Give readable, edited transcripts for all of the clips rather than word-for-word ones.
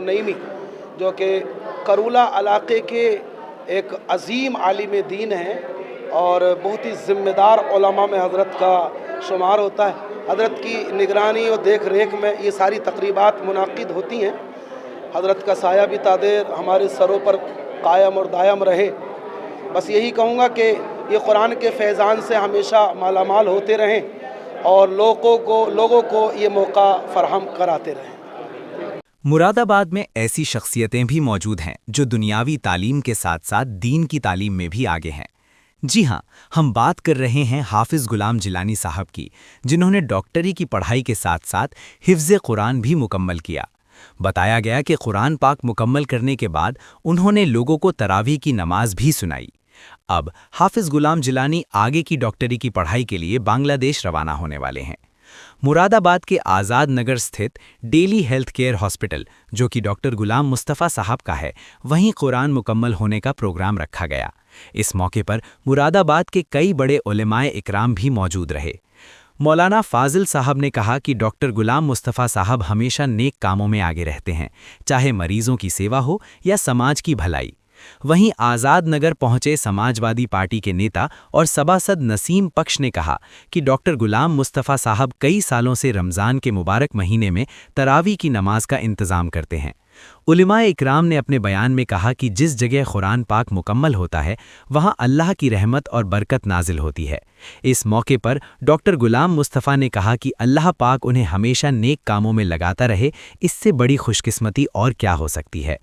नईमी जो कि करूला इलाके के एक अजीम आलिम दीन हैं और बहुत ही ज़िम्मेदार उलमा में हज़रत का शुमार होता है। हज़रत की निगरानी और देख रेख में ये सारी तकरीबात मुनाकिद होती हैं। हज़रत का साया भी तादेर हमारे सरों पर कायम और दायम रहे। बस यही कहूँगा कि ये कुरान के फैज़ान से हमेशा मालामाल होते रहें और लोगों को ये मौका फराहम कराते रहें। मुरादाबाद में ऐसी शख्सियतें भी मौजूद हैं जो दुनियावी तालीम के साथ साथ दीन की तालीम में भी आगे हैं। जी हाँ, हम बात कर रहे हैं हाफिज़ गुलाम जिलानी साहब की, जिन्होंने डॉक्टरी की पढ़ाई के साथ साथ हिफ्ज़ कुरान भी मुकम्मल किया। बताया गया कि कुरान पाक मुकम्मल करने के बाद उन्होंने लोगों को तरावी की नमाज भी सुनाई। अब हाफिज़ गुलाम जिलानी आगे की डॉक्टरी की पढ़ाई के लिए बांग्लादेश रवाना होने वाले हैं। मुरादाबाद के आज़ाद नगर स्थित डेली हेल्थ केयर हॉस्पिटल, जो कि डॉक्टर गुलाम मुस्तफ़ा साहब का है, वहीं कुरान मुकम्मल होने का प्रोग्राम रखा गया। इस मौके पर मुरादाबाद के कई बड़े उलेमाए इकराम भी मौजूद रहे। मौलाना फाजिल साहब ने कहा कि डॉक्टर गुलाम मुस्तफ़ा साहब हमेशा नेक कामों में आगे रहते हैं, चाहे मरीजों की सेवा हो या समाज की भलाई। वहीं आज़ाद नगर पहुंचे समाजवादी पार्टी के नेता और सभासद नसीम पक्ष ने कहा कि डॉक्टर गुलाम मुस्तफ़ा साहब कई सालों से रमज़ान के मुबारक महीने में तरावी की नमाज का इंतज़ाम करते हैं। उलिमाए इकराम ने अपने बयान में कहा कि जिस जगह कुरान पाक मुकम्मल होता है वहाँ अल्लाह की रहमत और बरकत नाजिल होती है। इस मौके पर डॉक्टर गुलाम मुस्तफ़ा ने कहा कि अल्लाह पाक उन्हें हमेशा नेक कामों में लगाता रहे, इससे बड़ी खुशकिस्मती और क्या हो सकती है।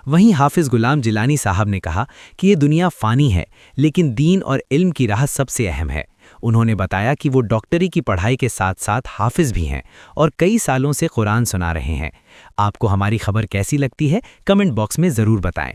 वहीं हाफिज़ गुलाम जिलानी साहब ने कहा कि ये दुनिया फ़ानी है, लेकिन दीन और इल्म की राह सबसे अहम है। उन्होंने बताया कि वो डॉक्टरी की पढ़ाई के साथ साथ हाफिज़ भी हैं और कई सालों से कुरान सुना रहे हैं। आपको हमारी खबर कैसी लगती है, कमेंट बॉक्स में ज़रूर बताएं।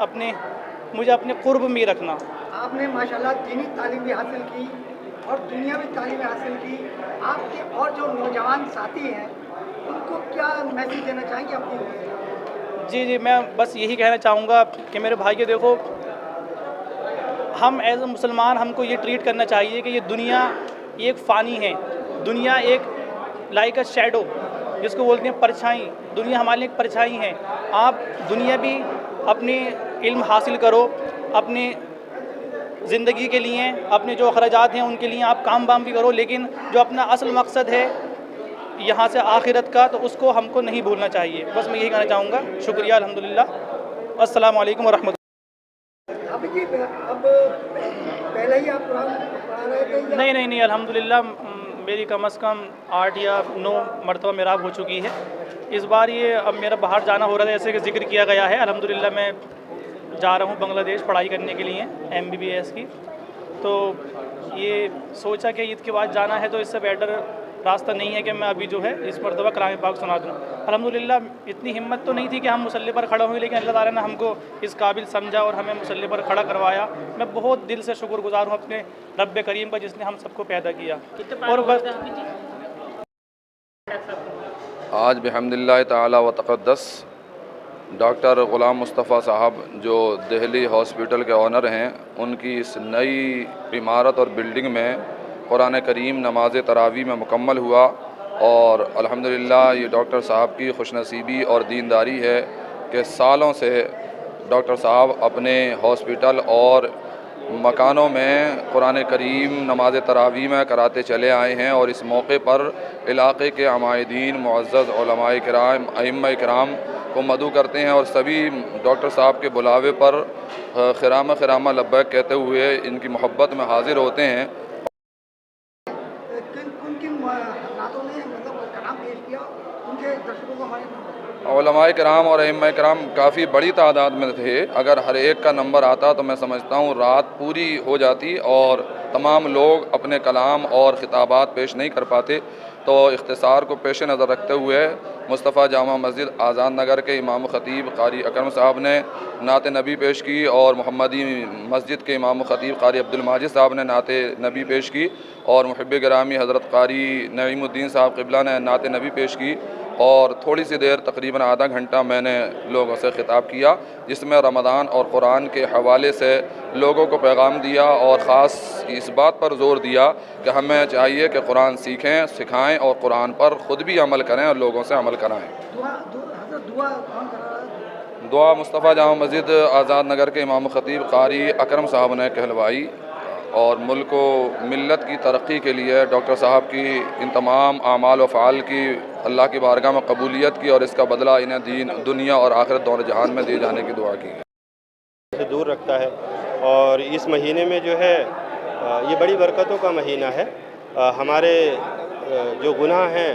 मुझे अपने कुर्ब में रखना। आपने माशाल्लाह दीनी तालीम भी हासिल की और दुनियावी तालीम हासिल की। आपके और जो नौजवान साथी हैं उनको क्या मैसेज देना चाहेंगे अपनी? जी, मैं बस यही कहना चाहूँगा कि मेरे भाइयों देखो, हम एज़ अ मुसलमान हमको ये ट्रीट करना चाहिए कि ये दुनिया एक फ़ानी है। दुनिया एक लाइक अ शैडो, जिसको बोलते हैं परछाई। दुनिया हमारे लिए एक परछाई है। आप दुनिया भी अपनी इल्म हासिल करो, अपनी ज़िंदगी के लिए, अपने जो अखराजात हैं उनके लिए आप काम वाम भी करो, लेकिन जो अपना असल मकसद है यहाँ से आखिरत का, तो उसको हमको नहीं भूलना चाहिए। बस मैं यही कहना चाहूँगा। शुक्रिया, अल्हम्दुलिल्लाह, अस्सलामु अलैकुम व रहमतुल्लाह। अभी जी अब पहले ही आप कुरान पढ़ा रहे थे या? नहीं, अल्हम्दुलिल्लाह मेरी कम से कम 8 या 9 मरतबा मेराब हो चुकी है। इस बार ये अब मेरा बाहर जाना हो रहा था, जैसे कि ज़िक्र किया गया है। अल्हम्दुलिल्लाह मैं जा रहा हूँ बांग्लादेश पढ़ाई करने के लिए MBBS की। तो ये सोचा कि ईद के बाद जाना है, तो इससे बेटर रास्ता नहीं है कि मैं अभी जो है इस मरतबा कलाम पाक सुना दूँ। अल्हम्दुलिल्लाह इतनी हिम्मत तो नहीं थी कि हम मुसल्ले पर खड़ा हुए, लेकिन अल्लाह ताला ने हमको इस काबिल समझा और हमें मुसल्ले पर खड़ा करवाया। मैं बहुत दिल से शुक्रगुज़ार हूँ अपने रब्बे करीम का, जिसने हम सबको पैदा किया। और बस आज बिहम्दिल्लाह ताला व तक़द्दस डॉक्टर ग़ुलाम मुस्तफ़ा साहब जो दिल्ली हॉस्पिटल के ऑनर हैं, उनकी इस नई इमारत और बिल्डिंग में कुरान करीम नमाज तरावी में मुकम्मल हुआ। और अल्हम्दुलिल्लाह ये डॉक्टर साहब की खुशनसीबी और दीनदारी है कि सालों से डॉक्टर साहब अपने हॉस्पिटल और मकानों में कुरान करीम नमाज तरावी में कराते चले आए हैं। और इस मौके पर इलाक़े के अमायदीन, मुअज़्ज़ज़ उलमाए किराम, अइम्मा किराम को मदू करते हैं और सभी डॉक्टर साहब के बुलावे पर खिरामा खिरामा लब्बैक कहते हुए इनकी मोहब्बत में हाज़िर होते हैं। किन हालातों में मतलब कलाम पेश किया उनके दर्शकों को हमारे? उलमाए किराम और अइम्मा किराम काफ़ी बड़ी तादाद में थे। अगर हर एक का नंबर आता तो मैं समझता हूँ रात पूरी हो जाती और तमाम लोग अपने कलाम और ख़िताबात पेश नहीं कर पाते। तो इख्तिसार को पेश नज़र रखते हुए मुस्तफ़ा जामा मस्जिद आज़ाद नगर के इमाम ख़तीब क़ारी अकरम साहब ने नात नबी पेश की और मोहम्मदी मस्जिद के इमाम ख़तीब क़ारी अब्दुल माजिद साहब ने नात नबी पेश की और मुहिब गिरामी हज़रत क़ारी नईमुद्दीन साहब क़िबला ने नात नबी पेश की। और थोड़ी सी देर तकरीबन आधा घंटा मैंने लोगों से ख़िताब किया, जिसमें रमज़ान और कुरान के हवाले से लोगों को पैगाम दिया और ख़ास इस बात पर ज़ोर दिया कि हमें चाहिए कि कुरान सीखें, सिखाएं और कुरान पर ख़ुद भी अमल करें और लोगों से अमल कराएं। दुआ कौन कर रहा है? दुआ मुस्तफ़ा जामा मस्जिद आज़ाद नगर के इमाम ख़तीब क़ारी अकरम साहब ने कहलवाई और मुल्क व मिल्लत की तरक्की के लिए डॉक्टर साहब की इन तमाम आमाल व फ़ाल की अल्लाह की बारगाह में कबूलियत की और इसका बदला इन्हें दीन दुनिया और आखिरत दोनों जहान में दिए जाने की दुआ की से दूर रखता है। और इस महीने में जो है ये बड़ी बरकतों का महीना है। हमारे जो गुनाह हैं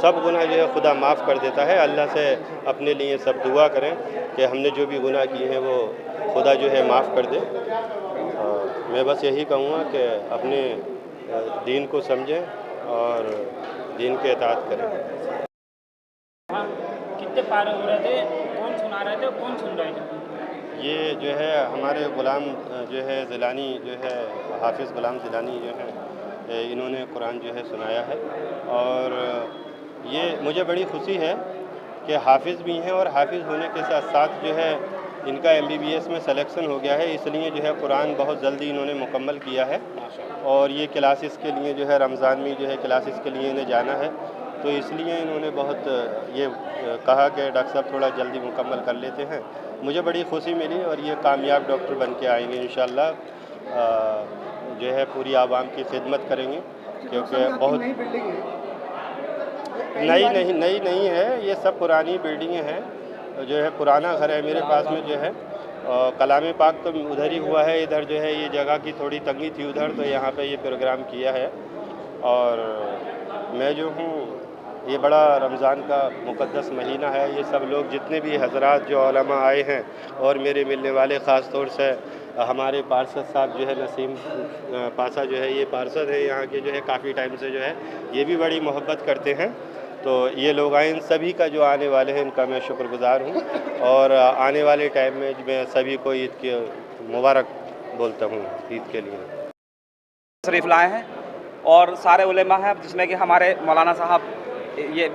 सब गुनाह जो है खुदा माफ़ कर देता है। अल्लाह से अपने लिए सब दुआ करें कि हमने जो भी गुनाह किए हैं वो खुदा जो है माफ़ कर दे। मैं बस यही कहूँगा कि अपने दीन को समझें और दीन के इताअत करें। कितने पारे हो रहे थे, कौन सुना रहे थे, कौन सुन रहे थे? ये जो है हमारे ग़ुलाम जो है ज़िलानी जो है हाफिज़ ग़ुलाम ज़िलानी जो है इन्होंने कुरान जो है सुनाया है। और ये मुझे बड़ी खुशी है कि हाफिज़ भी हैं और हाफिज़ होने के साथ साथ जो है इनका MBBS में सिलेक्शन हो गया है, इसलिए जो है कुरान बहुत जल्दी इन्होंने मुकम्मल किया है। और ये क्लासेस के लिए जो है रमज़ान में जो है क्लासेस के लिए इन्हें जाना है, तो इसलिए इन्होंने बहुत ये कहा कि डॉक्टर साहब थोड़ा जल्दी मुकम्मल कर लेते हैं। मुझे बड़ी खुशी मिली और ये कामयाब डॉक्टर बन के आएंगे इंशाअल्लाह। जो है पूरी आवाम की खिदमत करेंगे, क्योंकि बहुत नई बिल्डिंग है। नई नहीं है, ये सब पुरानी बिल्डिंगें हैं। जो है पुराना घर है मेरे पास में जो है। कलाम पाक तो उधर ही हुआ है, इधर जो है ये जगह की थोड़ी तंगी थी उधर, तो यहाँ पे ये प्रोग्राम किया है। और मैं जो हूँ, ये बड़ा रमज़ान का मुक़द्दस महीना है। ये सब लोग जितने भी हज़रात जो उलमा आए हैं और मेरे मिलने वाले ख़ास तौर से हमारे पार्षद साहब जो है नसीम पासा जो है, ये पार्षद है यहाँ के, जो है काफ़ी टाइम से जो है ये भी बड़ी मोहब्बत करते हैं। तो ये लोग आए, इन सभी का जो आने वाले हैं इनका मैं शुक्रगुजार हूँ और आने वाले टाइम में मैं सभी को ईद की मुबारक बोलता हूँ ईद के लिए। शरीफ लाए हैं और सारे उलेमा हैं, जिसमें कि हमारे मौलाना साहब ये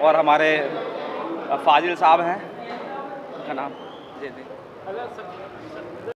और हमारे फाजिल साहब हैं, उनका नाम जी।